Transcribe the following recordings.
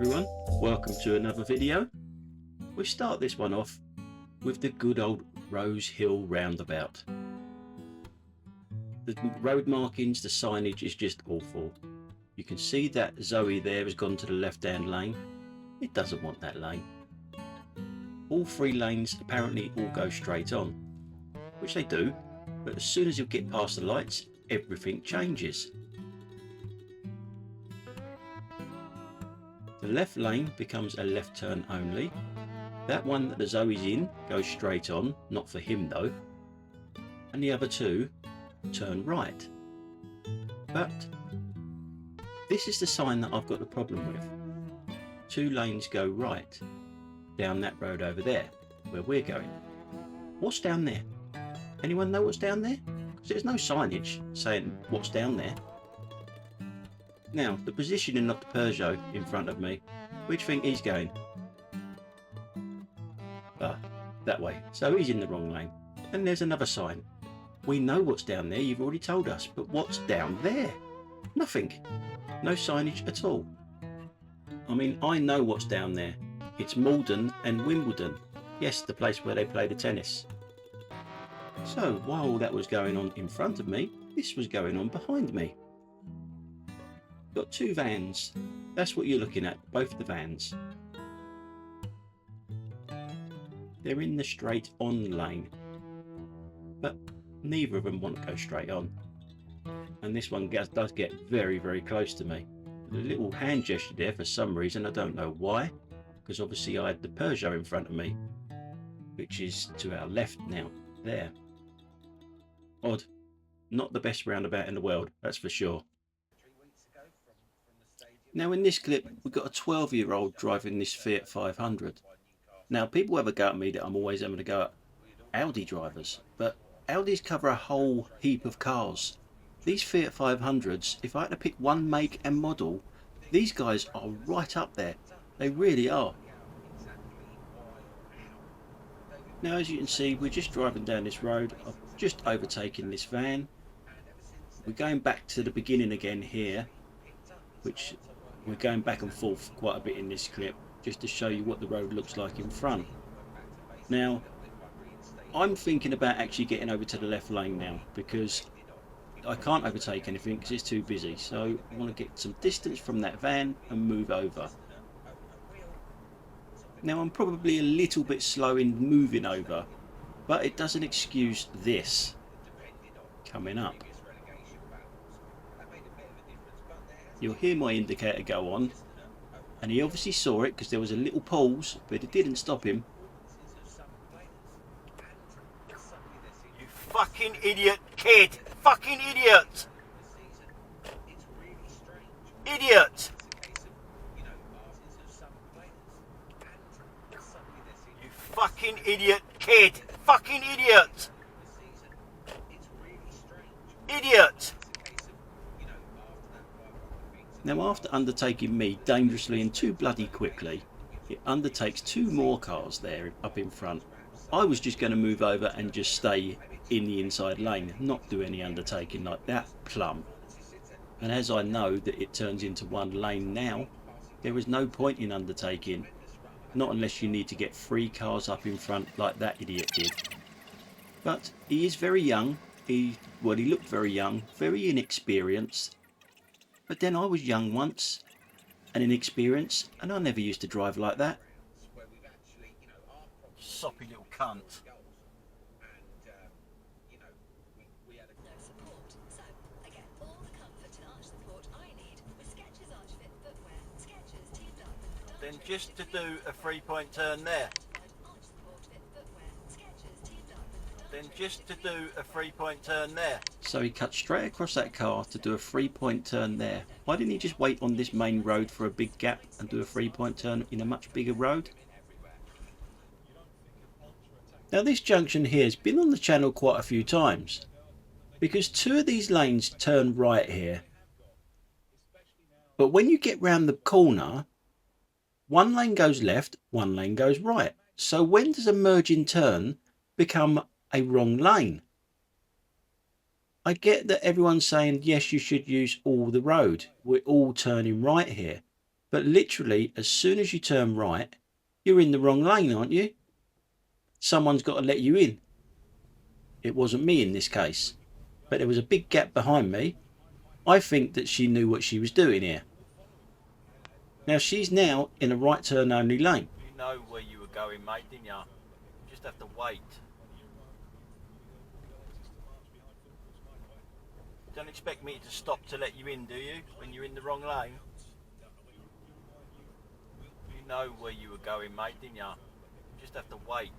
everyone, welcome to another video. We start this one off with the good old Rose Hill Roundabout. The road markings, the signage is just awful. You can see that Zoe there has gone to the left hand lane. It doesn't want that lane. All three lanes apparently all go straight on, which they do, but as soon as you get past the lights, everything changes. The left lane becomes a left turn only. That one that the Zoe's in goes straight on, not for him though. And the other two turn right. But this is the sign that I've got the problem with. Two lanes go right down that road over there where we're going. What's down there? Anyone know what's down there? Because there's no signage saying what's down there. Now, the positioning of the Peugeot in front of me, which thing he's going? That way. So he's in the wrong lane. And there's another sign. We know what's down there, you've already told us, but what's down there? Nothing. No signage at all. I mean, I know what's down there. It's Malden and Wimbledon. Yes, the place where they play the tennis. So, while that was going on in front of me, this was going on behind me. Got two vans. That's what you're looking at, both the vans. They're in the straight on lane, but neither of them want to go straight on. And this one does get very, very close to me. A little hand gesture there for some reason, I don't know why, because obviously I had the Peugeot in front of me, which is to our left now, there. Odd. Not the best roundabout in the world, that's for sure. Now in this clip, we've got a 12-year-old driving this Fiat 500. Now people have a go at me that I'm always having a go at Audi drivers, but Audis cover a whole heap of cars. These Fiat 500s, if I had to pick one make and model, these guys are right up there. They really are. Now as you can see, we're just driving down this road. I've just overtaken this van. We're going back to the beginning again here, which we're going back and forth quite a bit in this clip, just to show you what the road looks like in front. Now, I'm thinking about actually getting over to the left lane now, because I can't overtake anything because it's too busy. So I want to get some distance from that van and move over. Now I'm probably a little bit slow in moving over, but it doesn't excuse this coming up. You'll hear my indicator go on, and he obviously saw it because there was a little pause, but it didn't stop him. You fucking idiot kid! Fucking idiot! Idiot! You fucking idiot kid! Fucking idiot! Idiot! Now after undertaking me dangerously and too bloody quickly, it undertakes two more cars there up in front. I was just going to move over and just stay in the inside lane, not do any undertaking like that plumb. And as I know that it turns into one lane now, there is no point in undertaking. Not unless you need to get three cars up in front like that idiot did. But he is very young. He looked very young, very inexperienced. But then I was young once and inexperienced, and I never used to drive like that. Soppy little cunt. Then just to do a 3-point turn there. Then just to do a 3-point turn there. So he cut straight across that car to do a 3-point turn there. Why didn't he just wait on this main road for a big gap and do a 3-point turn in a much bigger road? Now this junction here has been on the channel quite a few times, because two of these lanes turn right here. But when you get round the corner, one lane goes left, one lane goes right. So when does a merging turn become a wrong lane? I get that everyone's saying yes, you should use all the road, we're all turning right here, But literally, as soon as you turn right, you're in the wrong lane, aren't you? Someone's got to let you in. It wasn't me in this case, but there was a big gap behind me. I think that she knew what she was doing here. Now she's now in a right turn only lane. You know where you were going, mate, didn't you? You just have to wait. Don't expect me to stop to let you in, do you? When you're in the wrong lane? You know where you were going, mate, didn't you? You just have to wait.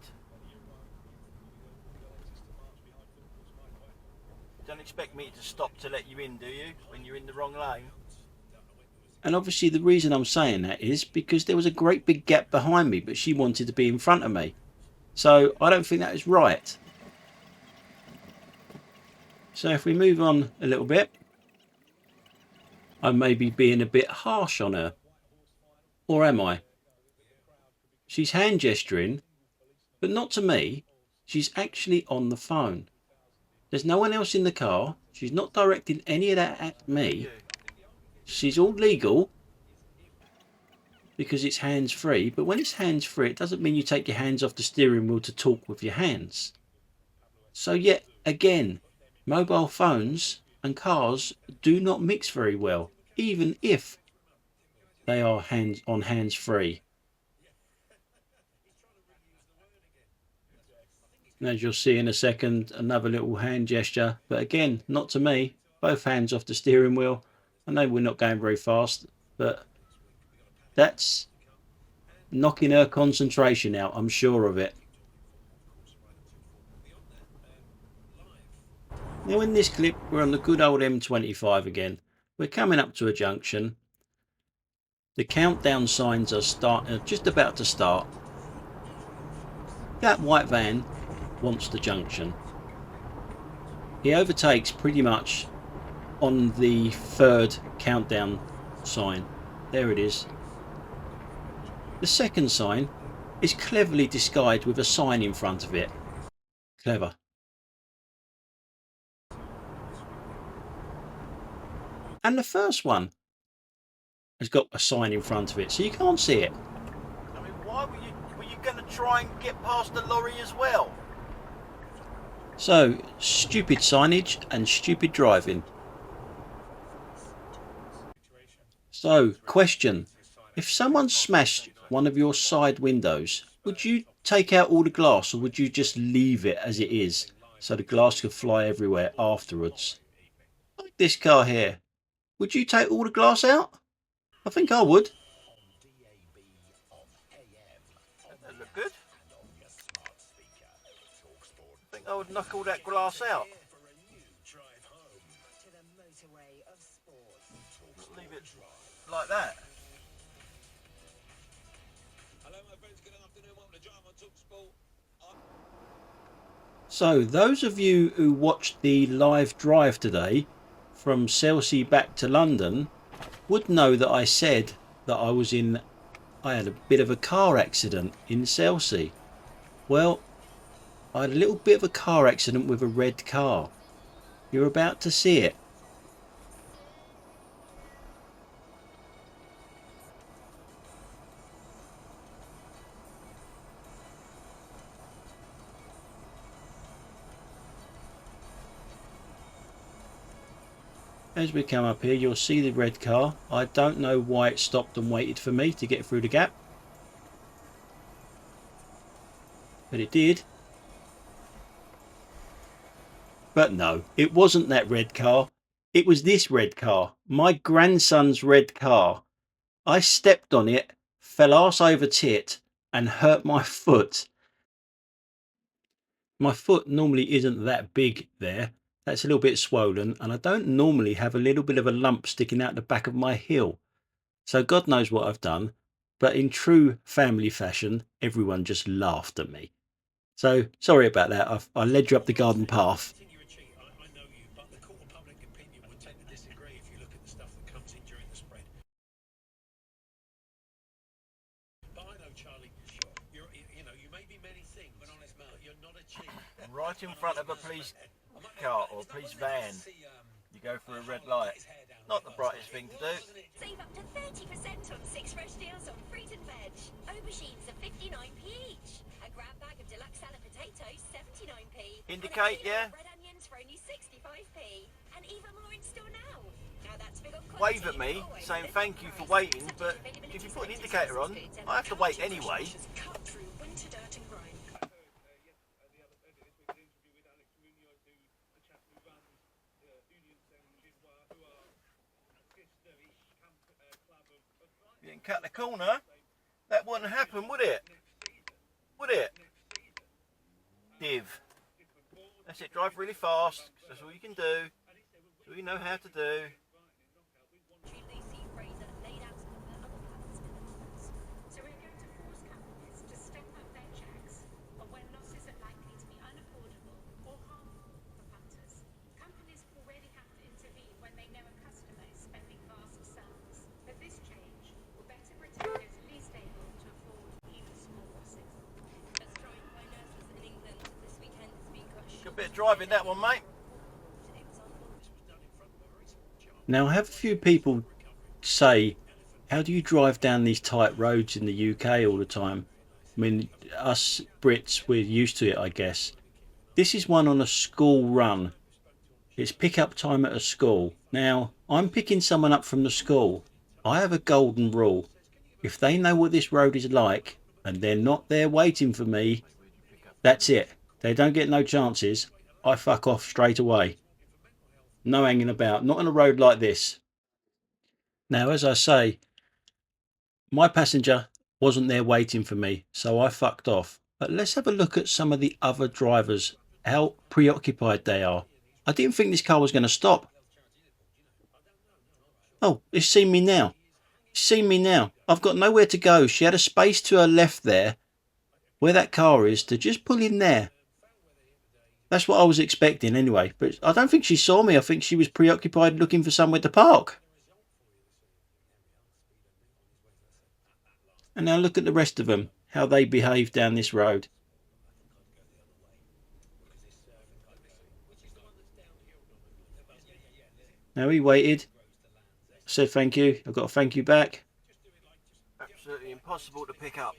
Don't expect me to stop to let you in, do you? When you're in the wrong lane? And obviously the reason I'm saying that is because there was a great big gap behind me, but she wanted to be in front of me. So I don't think that is right. So if we move on a little bit, I may be being a bit harsh on her. Or am I? She's hand gesturing, but not to me. She's actually on the phone. There's no one else in the car. She's not directing any of that at me. She's all legal because it's hands free. But when it's hands free, it doesn't mean you take your hands off the steering wheel to talk with your hands. So yet again, mobile phones and cars do not mix very well, even if they are hands free. And as you'll see in a second, another little hand gesture, but again, not to me. Both hands off the steering wheel. I know we're not going very fast, but that's knocking her concentration out, I'm sure of it. Now in this clip, we're on the good old M25 again. We're coming up to a junction. The countdown signs are just about to start. That white van wants the junction. He overtakes pretty much on the third countdown sign. There it is. The second sign is cleverly disguised with a sign in front of it. Clever. And the first one has got a sign in front of it, so you can't see it. I mean, why were you going to try and get past the lorry as well? So, stupid signage and stupid driving. So, question. If someone smashed one of your side windows, would you take out all the glass or would you just leave it as it is so the glass could fly everywhere afterwards? Like this car here. Would you take all the glass out? I think I would. That look good. I think I would knock all that glass out. Leave it like that. So those of you who watched the live drive today from Chelsea back to London would know that I said that I had a bit of a car accident in Chelsea. Well, I had a little bit of a car accident with a red car. You're about to see it. As we come up here, you'll see the red car. I don't know why it stopped and waited for me to get through the gap, but it did. But no, it wasn't that red car. It was this red car, my grandson's red car. I stepped on it, fell arse over tit, and hurt my foot. My foot normally isn't that big there. That's a little bit swollen, and I don't normally have a little bit of a lump sticking out the back of my heel. So God knows what I've done, but in true family fashion, everyone just laughed at me. So sorry about that. I led you up the garden path. Right in front of a police car or police van, you go for a red light. Not the brightest thing to do. Save up to 30% on 6 fresh deals on fruit and veg. Aubergines are 59p each. A grab bag of deluxe salad potatoes, 79p. Indicate, and a kilo yeah? of red onions for only 65p. And even more in store now. Now that's big on Wave quality, at me, always saying at thank you for price. waiting, but if you put an indicator on, I have to wait anyway. Cut through winter dirt and grime. You didn't cut the corner, that wouldn't happen, would it? Would it? Div. That's it, drive really fast, 'cause that's all you can do. That's all you know how to do. So we're going to force companies to step up their checks on when losses are likely to be unaffordable or harmful for punters. Companies already have to intervene when they know a customer is spending vast sums. But this change will better protect those least able to afford even small losses. A strike by nurses in England this weekend has been cut short. Good bit of driving that one, mate. Now, I have a few people say, how do you drive down these tight roads in the UK all the time? I mean, us Brits, we're used to it, I guess. This is one on a school run. It's pick-up time at a school. Now, I'm picking someone up from the school. I have a golden rule. If they know what this road is like, and they're not there waiting for me, that's it. They don't get no chances. I fuck off straight away. No hanging about. Not on a road like this. Now, as I say, my passenger wasn't there waiting for me, so I fucked off. But let's have a look at some of the other drivers, how preoccupied they are. I didn't think this car was going to stop. Oh, it's seen me now. It's seen me now. I've got nowhere to go. She had a space to her left there, where that car is, to just pull in there. That's what I was expecting anyway. But I don't think she saw me. I think she was preoccupied looking for somewhere to park. And now look at the rest of them, how they behave down this road. Now he waited. Said thank you. I've got a thank you back. Absolutely impossible to pick up.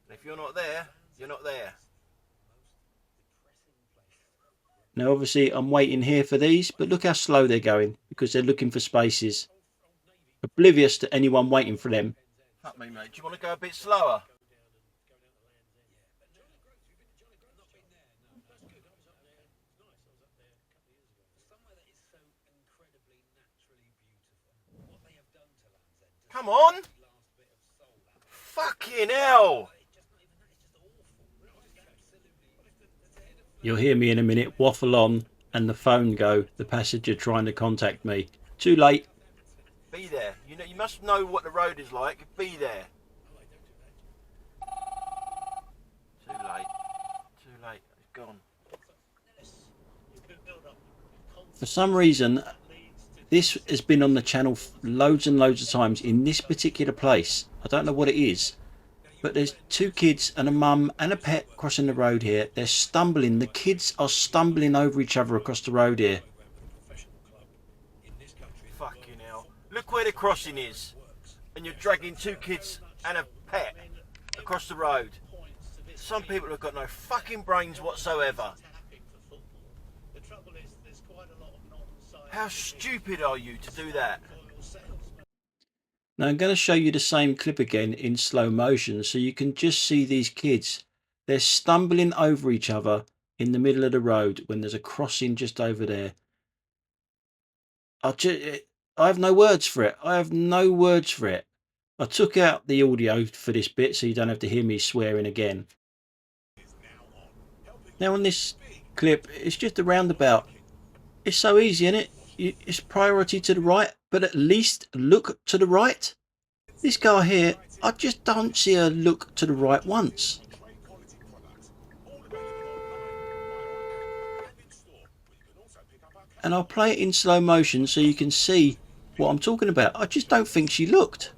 And if you're not there, you're not there. Now obviously I'm waiting here for these, but look how slow they're going because they're looking for spaces. Oblivious to anyone waiting for them. Fuck me, mate. Do you want to go a bit slower? Come on! Fucking hell! You'll hear me in a minute waffle on and the phone go, the passenger trying to contact me. Too late. Be there. You know, you must know what the road is like. Be there. Too late. Too late. It's gone. For some reason, this has been on the channel loads and loads of times in this particular place. I don't know what it is. But there's two kids and a mum and a pet crossing the road here. They're stumbling. The kids are stumbling over each other across the road here. Fucking hell. Look where the crossing is. And you're dragging two kids and a pet across the road. Some people have got no fucking brains whatsoever. How stupid are you to do that? Now I'm going to show you the same clip again in slow motion so you can just see these kids. They're stumbling over each other in the middle of the road when there's a crossing just over there. I have no words for it. I have no words for it. I took out the audio for this bit so you don't have to hear me swearing again. Now on this clip, it's just a roundabout. It's so easy, isn't it? It's priority to the right, but at least look to the right. This car here, I just don't see her look to the right once. And I'll play it in slow motion so you can see what I'm talking about. I just don't think she looked.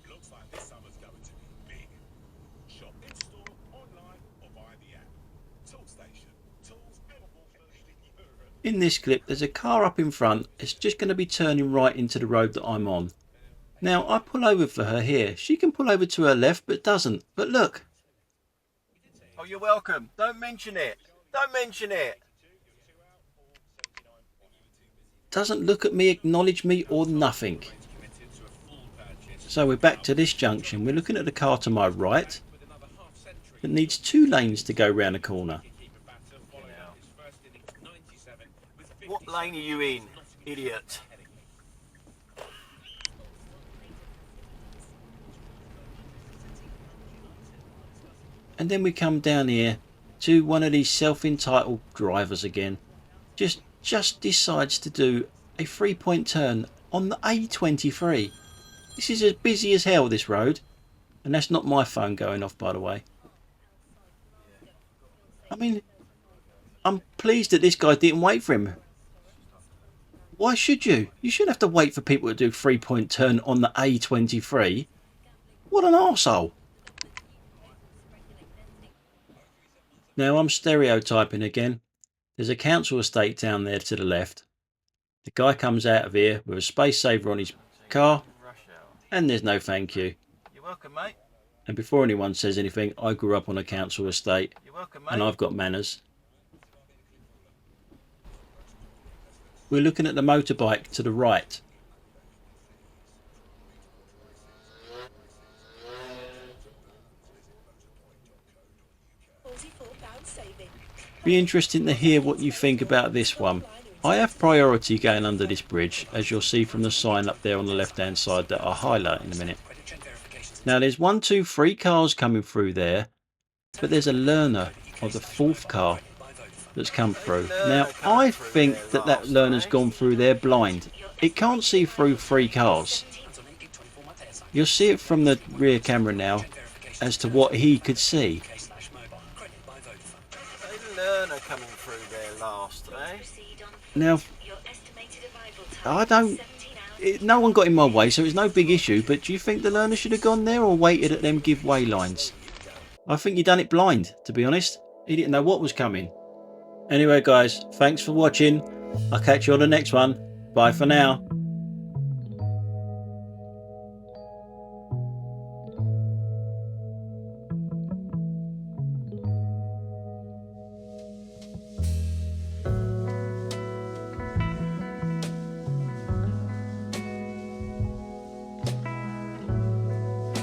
Looks like this summer's going to be big. Shop in store, online, or via the app. Tool Station. Tools ever more thirsty in Europe. In this clip, there's a car up in front. It's just going to be turning right into the road that I'm on. Now, I pull over for her here. She can pull over to her left, but doesn't. But look. Oh, you're welcome. Don't mention it. Don't mention it. Doesn't look at me, acknowledge me, or nothing. So we're back to this junction. We're looking at the car to my right. It needs 2 lanes to go round the corner. What lane are you in, idiot? And then we come down here to one of these self-entitled drivers again. Just decides to do a 3-point turn on the A23. This is as busy as hell, this road. And that's not my phone going off, by the way. I mean, I'm pleased that this guy didn't wait for him. Why should you? You shouldn't have to wait for people to do 3-point turn on the A23. What an arsehole. Now I'm stereotyping again. There's a council estate down there to the left. The guy comes out of here with a space saver on his car, and there's no thank you. You're welcome, mate. And before anyone says anything, I grew up on a council estate, You're welcome, mate. and I've got manners. We're looking at the motorbike to the right. Be interesting to hear what you think about this one. I have priority going under this bridge, as you'll see from the sign up there on the left hand side that I'll highlight in a minute. Now there's 1, 2, 3 cars coming through there, but there's a learner of the 4th car that's come through. Now I think that learner's gone through there blind. It can't see through 3 cars. You'll see it from the rear camera now as to what he could see. Learner coming through there last, eh? Now, no one got in my way, so it's no big issue, but do you think the learner should have gone there or waited at them give way lines? I think he done it blind, to be honest. He didn't know what was coming. Anyway guys, thanks for watching. I'll catch you on the next one. Bye for now.